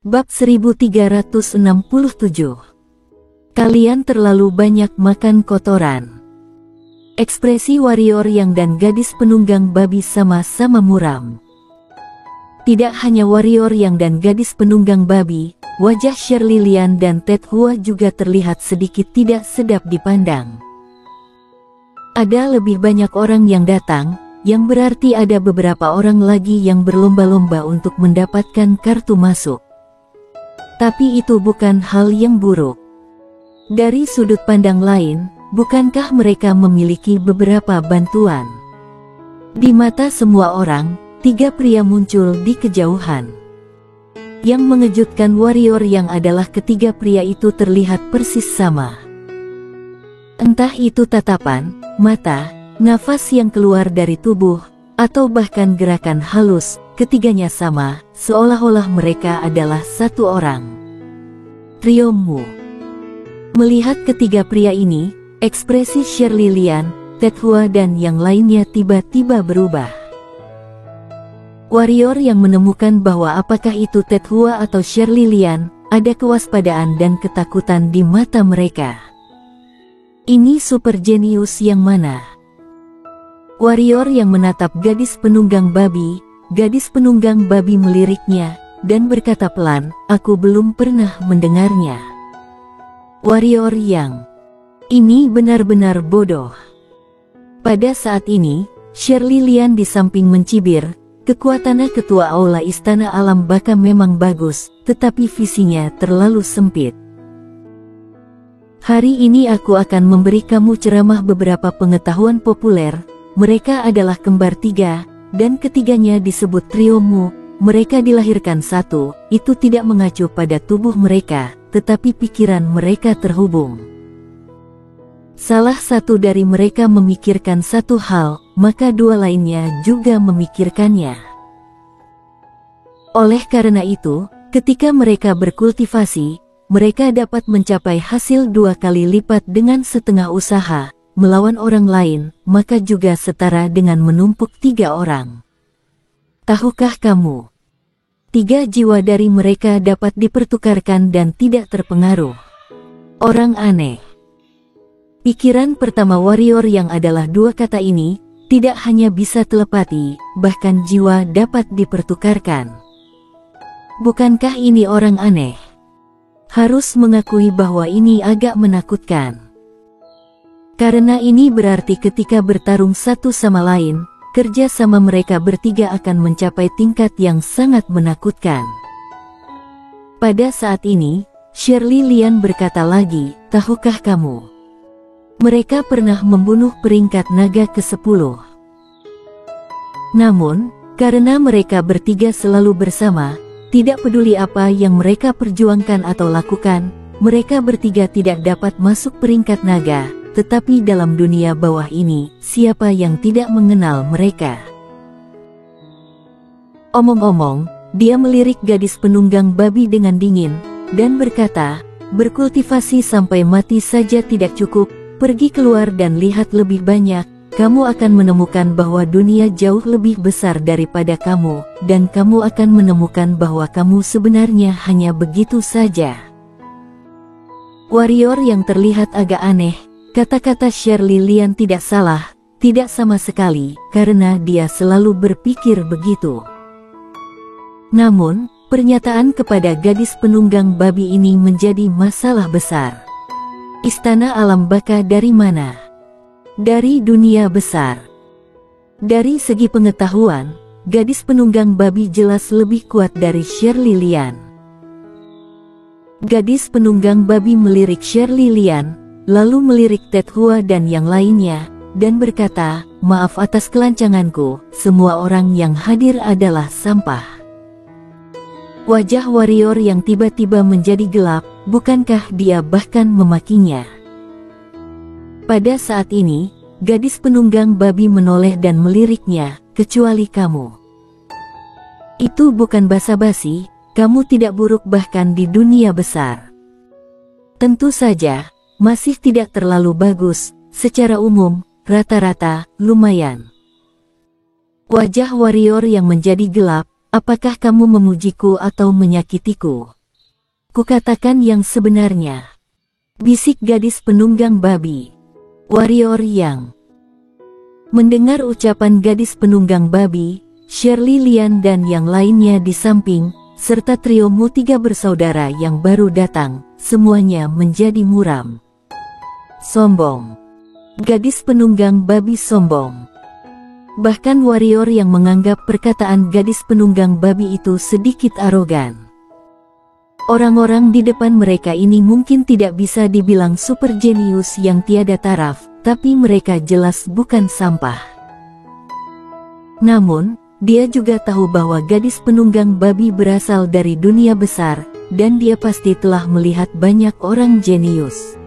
Bab 1367. Kalian terlalu banyak makan kotoran. Ekspresi warrior yang dan gadis penunggang babi sama-sama muram. Tidak hanya warrior yang dan gadis penunggang babi, wajah Shirley Lian dan Ted Hua juga terlihat sedikit tidak sedap dipandang. Ada lebih banyak orang yang datang, yang berarti ada beberapa orang lagi yang berlomba-lomba untuk mendapatkan kartu masuk. Tapi itu bukan hal yang buruk. Dari sudut pandang lain, bukankah mereka memiliki beberapa bantuan? Di mata semua orang, 3 pria muncul di kejauhan. Yang mengejutkan warrior yang adalah ketiga pria itu terlihat persis sama. Entah itu tatapan, mata, nafas yang keluar dari tubuh, atau bahkan gerakan halus, ketiganya sama, seolah-olah mereka adalah satu orang. Trio Mu. Melihat ketiga pria ini, ekspresi Shirley Lian, Ted Hua dan yang lainnya tiba-tiba berubah. Warrior yang menemukan bahwa apakah itu Ted Hua atau Shirley Lian, ada kewaspadaan dan ketakutan di mata mereka. Ini super jenius yang mana? Warrior yang menatap gadis penunggang babi meliriknya, dan berkata pelan, "Aku belum pernah mendengarnya." Warrior yang ini benar-benar bodoh. Pada saat ini, Shirley Lian di samping mencibir, kekuatan ketua aula Istana Alam Baka memang bagus, tetapi visinya terlalu sempit. Hari ini aku akan memberi kamu ceramah beberapa pengetahuan populer. Mereka adalah kembar 3, dan ketiganya disebut Trio Mu. Mereka dilahirkan satu, itu tidak mengacu pada tubuh mereka, tetapi pikiran mereka terhubung. Salah satu dari mereka memikirkan satu hal, maka dua lainnya juga memikirkannya. Oleh karena itu, ketika mereka berkultivasi, mereka dapat mencapai hasil 2 kali lipat dengan setengah usaha. Melawan orang lain, maka juga setara dengan menumpuk 3 orang. Tahukah kamu? 3 jiwa dari mereka dapat dipertukarkan dan tidak terpengaruh. Orang aneh. Pikiran pertama warrior yang adalah 2 kata ini, tidak hanya bisa telepati, bahkan jiwa dapat dipertukarkan. Bukankah ini orang aneh? Harus mengakui bahwa ini agak menakutkan. Karena ini berarti ketika bertarung satu sama lain, kerja sama mereka bertiga akan mencapai tingkat yang sangat menakutkan. Pada saat ini, Shirley Lian berkata lagi, "Tahukah kamu? Mereka pernah membunuh peringkat naga ke-10. Namun, karena mereka bertiga selalu bersama, tidak peduli apa yang mereka perjuangkan atau lakukan, mereka bertiga tidak dapat masuk peringkat naga. Tetapi dalam dunia bawah ini, siapa yang tidak mengenal mereka?" Omong-omong, dia melirik gadis penunggang babi dengan dingin, dan berkata, "Berkultivasi sampai mati saja tidak cukup, pergi keluar dan lihat lebih banyak, kamu akan menemukan bahwa dunia jauh lebih besar daripada kamu, dan kamu akan menemukan bahwa kamu sebenarnya hanya begitu saja." Warrior yang terlihat agak aneh. Kata-kata Shirley Lian tidak salah, tidak sama sekali, karena dia selalu berpikir begitu. Namun, pernyataan kepada gadis penunggang babi ini menjadi masalah besar. Istana Alam Baka dari mana? Dari dunia besar. Dari segi pengetahuan, gadis penunggang babi jelas lebih kuat dari Shirley Lian. Gadis penunggang babi melirik Shirley Lian, lalu melirik Ted Hua dan yang lainnya, dan berkata, "Maaf atas kelancanganku, semua orang yang hadir adalah sampah." Wajah warrior yang tiba-tiba menjadi gelap, bukankah dia bahkan memakinya? Pada saat ini, gadis penunggang babi menoleh dan meliriknya, "Kecuali kamu. Itu bukan basa-basi, kamu tidak buruk bahkan di dunia besar. Tentu saja, masih tidak terlalu bagus, secara umum, rata-rata, lumayan." Wajah warrior yang menjadi gelap, apakah kamu memujiku atau menyakitiku? Kukatakan yang sebenarnya. Bisik gadis penunggang babi. Warrior yang mendengar ucapan gadis penunggang babi, Shirley Lian dan yang lainnya di samping, serta trio Mu tiga bersaudara yang baru datang, semuanya menjadi muram. Sombong. Gadis penunggang babi sombong. Bahkan warrior yang menganggap perkataan gadis penunggang babi itu sedikit arogan. Orang-orang di depan mereka ini mungkin tidak bisa dibilang super jenius yang tiada taraf, tapi mereka jelas bukan sampah. Namun, dia juga tahu bahwa gadis penunggang babi berasal dari dunia besar, dan dia pasti telah melihat banyak orang jenius.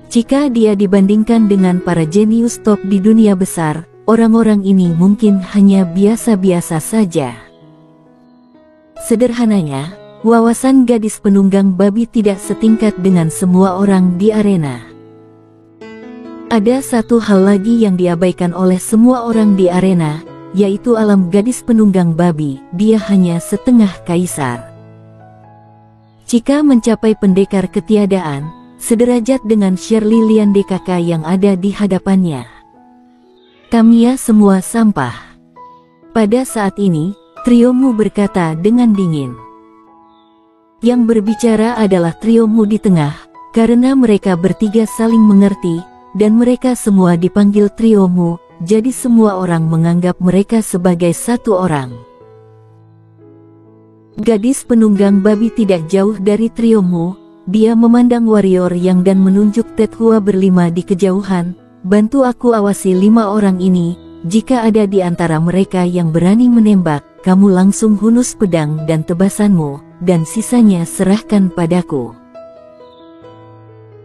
Jika dia dibandingkan dengan para jenius top di dunia besar, orang-orang ini mungkin hanya biasa-biasa saja. Sederhananya, wawasan gadis penunggang babi tidak setingkat dengan semua orang di arena. Ada satu hal lagi yang diabaikan oleh semua orang di arena, yaitu alam gadis penunggang babi. Dia hanya setengah kaisar. Jika mencapai pendekar ketiadaan, sederajat dengan Shirley Lian DKK yang ada di hadapannya. Kami semua sampah. Pada saat ini, trio Mu berkata dengan dingin. Yang berbicara adalah trio Mu di tengah, karena mereka bertiga saling mengerti, dan mereka semua dipanggil trio Mu, jadi semua orang menganggap mereka sebagai satu orang. Gadis penunggang babi tidak jauh dari trio Mu, dia memandang warrior yang dan menunjuk Tethua berlima di kejauhan. Bantu aku awasi 5 orang ini, jika ada di antara mereka yang berani menembak, kamu langsung hunus pedang dan tebasanmu, dan sisanya serahkan padaku.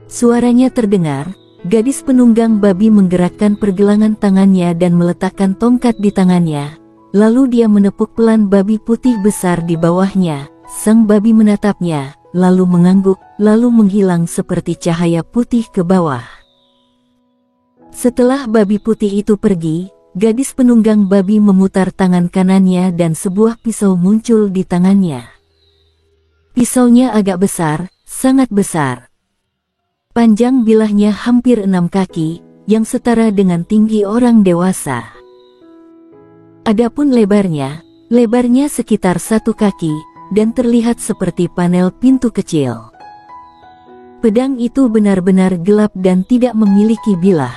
Suaranya terdengar, gadis penunggang babi menggerakkan pergelangan tangannya dan meletakkan tongkat di tangannya, lalu dia menepuk pelan babi putih besar di bawahnya. Sang babi menatapnya, lalu mengangguk, lalu menghilang seperti cahaya putih ke bawah. Setelah babi putih itu pergi, gadis penunggang babi memutar tangan kanannya dan sebuah pisau muncul di tangannya. Pisaunya agak besar, sangat besar. Panjang bilahnya hampir 6 kaki, yang setara dengan tinggi orang dewasa. Adapun lebarnya sekitar 1 kaki, dan terlihat seperti panel pintu kecil. Pedang itu benar-benar gelap dan tidak memiliki bilah.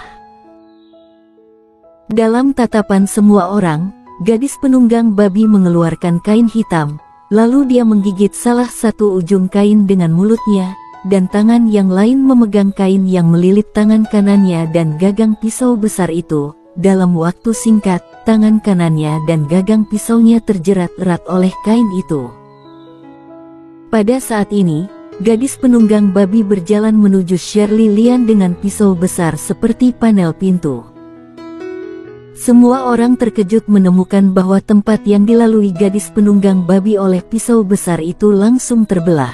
Dalam tatapan semua orang, gadis penunggang babi mengeluarkan kain hitam, lalu dia menggigit salah satu ujung kain dengan mulutnya, dan tangan yang lain memegang kain yang melilit tangan kanannya dan gagang pisau besar itu. Dalam waktu singkat, tangan kanannya dan gagang pisaunya terjerat erat oleh kain itu. Pada saat ini, gadis penunggang babi berjalan menuju Shirley Lian dengan pisau besar seperti panel pintu. Semua orang terkejut menemukan bahwa tempat yang dilalui gadis penunggang babi oleh pisau besar itu langsung terbelah.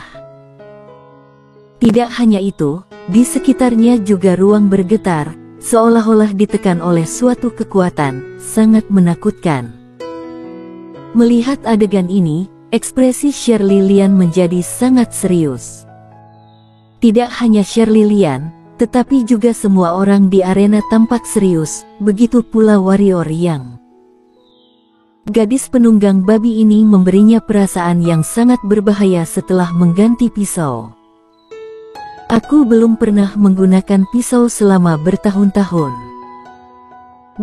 Tidak hanya itu, di sekitarnya juga ruang bergetar, seolah-olah ditekan oleh suatu kekuatan sangat menakutkan. Melihat adegan ini, ekspresi Shirley Lian menjadi sangat serius. Tidak hanya Shirley Lian, tetapi juga semua orang di arena tampak serius, begitu pula warrior yang. Gadis penunggang babi ini memberinya perasaan yang sangat berbahaya setelah mengganti pisau. Aku belum pernah menggunakan pisau selama bertahun-tahun.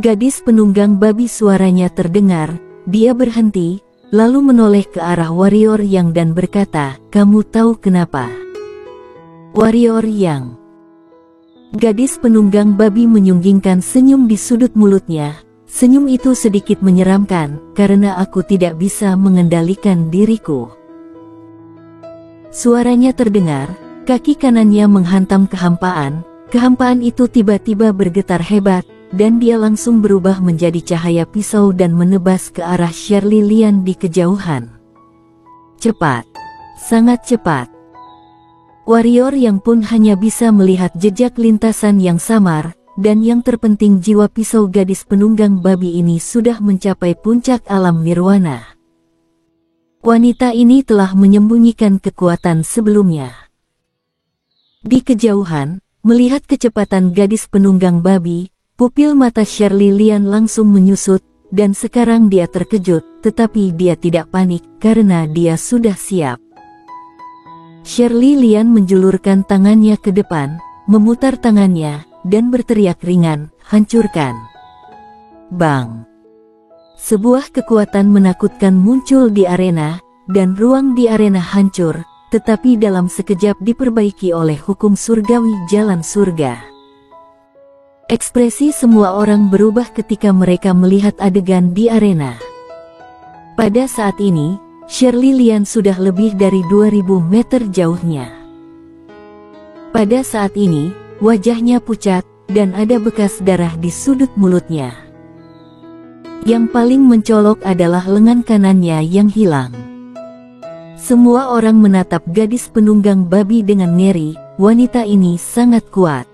Gadis penunggang babi suaranya terdengar, dia berhenti, lalu menoleh ke arah warrior yang dan berkata, kamu tahu kenapa? Warrior yang. Gadis penunggang babi menyunggingkan senyum di sudut mulutnya. Senyum itu sedikit menyeramkan, karena aku tidak bisa mengendalikan diriku. Suaranya terdengar, kaki kanannya menghantam kehampaan. Kehampaan itu tiba-tiba bergetar hebat, dan dia langsung berubah menjadi cahaya pisau dan menebas ke arah Shirley Lian di kejauhan. Cepat. Sangat cepat. Warrior yang pun hanya bisa melihat jejak lintasan yang samar, dan yang terpenting jiwa pisau gadis penunggang babi ini sudah mencapai puncak alam nirwana. Wanita ini telah menyembunyikan kekuatan sebelumnya. Di kejauhan, melihat kecepatan gadis penunggang babi, pupil mata Shirley Lian langsung menyusut, dan sekarang dia terkejut, tetapi dia tidak panik karena dia sudah siap. Shirley Lian menjulurkan tangannya ke depan, memutar tangannya, dan berteriak ringan, "Hancurkan!" Bang! Sebuah kekuatan menakutkan muncul di arena, dan ruang di arena hancur, tetapi dalam sekejap diperbaiki oleh hukum surgawi jalan surga. Ekspresi semua orang berubah ketika mereka melihat adegan di arena. Pada saat ini, Shirley Lian sudah lebih dari 2000 meter jauhnya. Pada saat ini, wajahnya pucat, dan ada bekas darah di sudut mulutnya. Yang paling mencolok adalah lengan kanannya yang hilang. Semua orang menatap gadis penunggang babi dengan ngeri, wanita ini sangat kuat.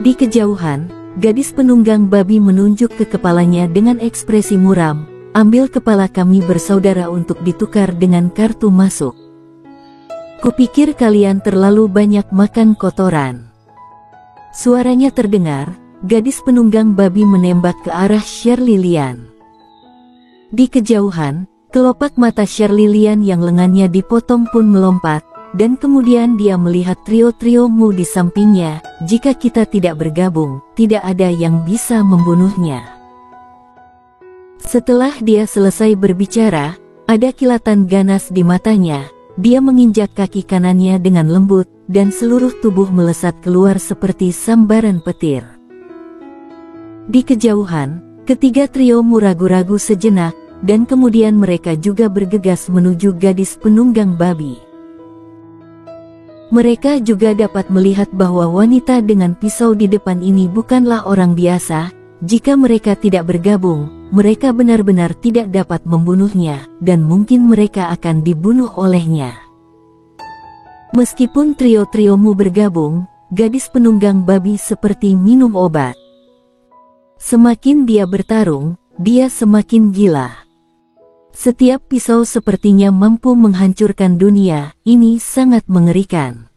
Di kejauhan, gadis penunggang babi menunjuk ke kepalanya dengan ekspresi muram, "Ambil kepala kami bersaudara untuk ditukar dengan kartu masuk. Kupikir kalian terlalu banyak makan kotoran." Suaranya terdengar. Gadis penunggang babi menembak ke arah Shirley Lian. Di kejauhan, kelopak mata Shirley Lian yang lengannya dipotong pun melompat, dan kemudian dia melihat trio-trio Mu di sampingnya. "Jika kita tidak bergabung, tidak ada yang bisa membunuhnya." Setelah dia selesai berbicara, ada kilatan ganas di matanya. Dia menginjak kaki kanannya dengan lembut, dan seluruh tubuh melesat keluar seperti sambaran petir. Di kejauhan, ketiga trio Mu ragu-ragu sejenak, dan kemudian mereka juga bergegas menuju gadis penunggang babi. Mereka juga dapat melihat bahwa wanita dengan pisau di depan ini bukanlah orang biasa. Jika mereka tidak bergabung, mereka benar-benar tidak dapat membunuhnya, dan mungkin mereka akan dibunuh olehnya. Meskipun trio-trio Mu bergabung, gadis penunggang babi seperti minum obat. Semakin dia bertarung, dia semakin gila. Setiap pisau sepertinya mampu menghancurkan dunia, ini sangat mengerikan.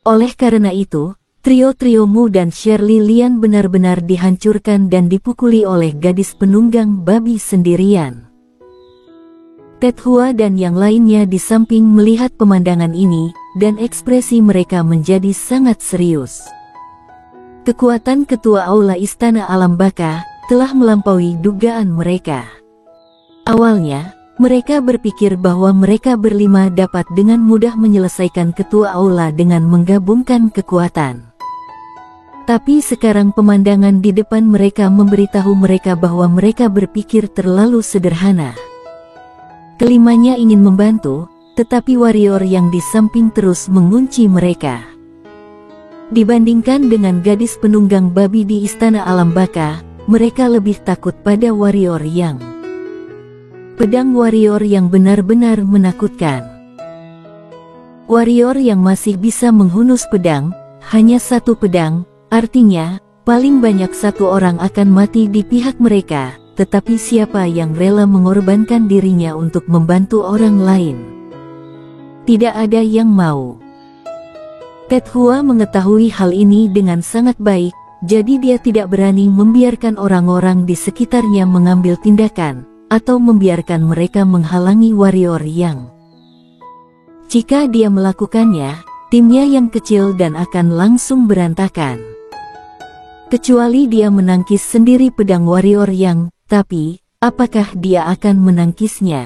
Oleh karena itu, trio-trio Mu dan Shirley Lian benar-benar dihancurkan dan dipukuli oleh gadis penunggang babi sendirian. Ted Hua dan yang lainnya di samping melihat pemandangan ini, dan ekspresi mereka menjadi sangat serius. Kekuatan ketua Aula Istana Alam Baka telah melampaui dugaan mereka. Awalnya, mereka berpikir bahwa mereka berlima dapat dengan mudah menyelesaikan ketua Aula dengan menggabungkan kekuatan. Tapi sekarang pemandangan di depan mereka memberitahu mereka bahwa mereka berpikir terlalu sederhana. Kelimanya ingin membantu, tetapi warrior yang di samping terus mengunci mereka. Dibandingkan dengan gadis penunggang babi di Istana Alam Baka, mereka lebih takut pada warrior yang pedang warrior yang benar-benar menakutkan. Warrior yang masih bisa menghunus pedang, hanya satu pedang, artinya, paling banyak satu orang akan mati di pihak mereka, tetapi siapa yang rela mengorbankan dirinya untuk membantu orang lain? Tidak ada yang mau. Ted Hua mengetahui hal ini dengan sangat baik, jadi dia tidak berani membiarkan orang-orang di sekitarnya mengambil tindakan, atau membiarkan mereka menghalangi warrior yang. Jika dia melakukannya, timnya yang kecil dan akan langsung berantakan. Kecuali dia menangkis sendiri pedang warrior yang, tapi, apakah dia akan menangkisnya?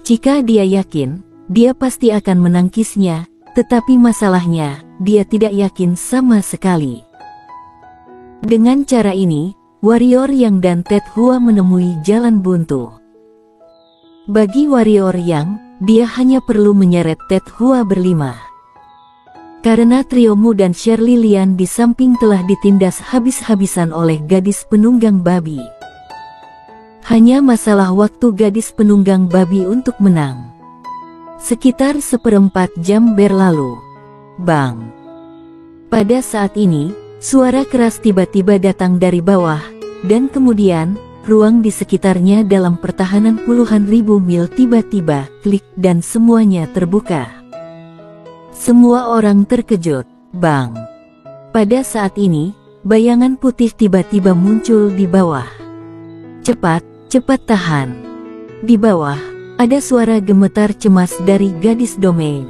Jika dia yakin, dia pasti akan menangkisnya. Tetapi masalahnya, dia tidak yakin sama sekali. Dengan cara ini, warrior yang dan Ted Hua menemui jalan buntu. Bagi warrior yang, dia hanya perlu menyeret Ted Hua berlima. Karena trio Mu dan Shirley Lian di samping telah ditindas habis-habisan oleh gadis penunggang babi. Hanya masalah waktu gadis penunggang babi untuk menang. Sekitar 1/4 jam berlalu. Bang! Pada saat ini, suara keras tiba-tiba datang dari bawah, dan kemudian, ruang di sekitarnya dalam pertahanan puluhan ribu mil tiba-tiba klik dan semuanya terbuka. Semua orang terkejut. Bang! Pada saat ini, bayangan putih tiba-tiba muncul di bawah. Cepat, cepat tahan. Di bawah, ada suara gemetar cemas dari gadis domain.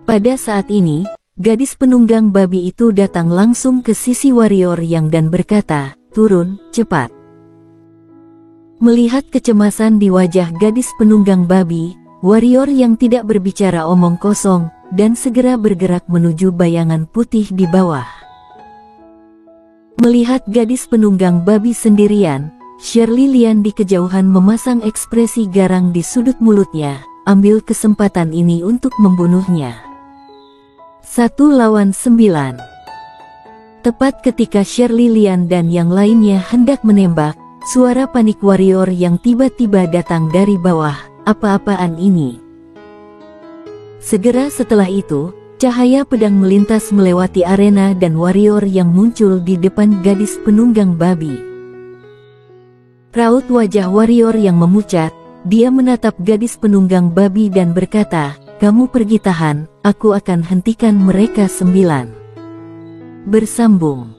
Pada saat ini, gadis penunggang babi itu datang langsung ke sisi warrior yang dan berkata, turun, cepat. Melihat kecemasan di wajah gadis penunggang babi, warrior yang tidak berbicara omong kosong, dan segera bergerak menuju bayangan putih di bawah. Melihat gadis penunggang babi sendirian, Shirley Lian di kejauhan memasang ekspresi garang di sudut mulutnya, ambil kesempatan ini untuk membunuhnya. 1 lawan 9. Tepat ketika Shirley Lian dan yang lainnya hendak menembak, suara panik warrior yang tiba-tiba datang dari bawah, apa-apaan ini? Segera setelah itu, cahaya pedang melintas melewati arena dan warrior yang muncul di depan gadis penunggang babi. Raut wajah warrior yang memucat, dia menatap gadis penunggang babi dan berkata, kamu pergi tahan, aku akan hentikan mereka 9. Bersambung.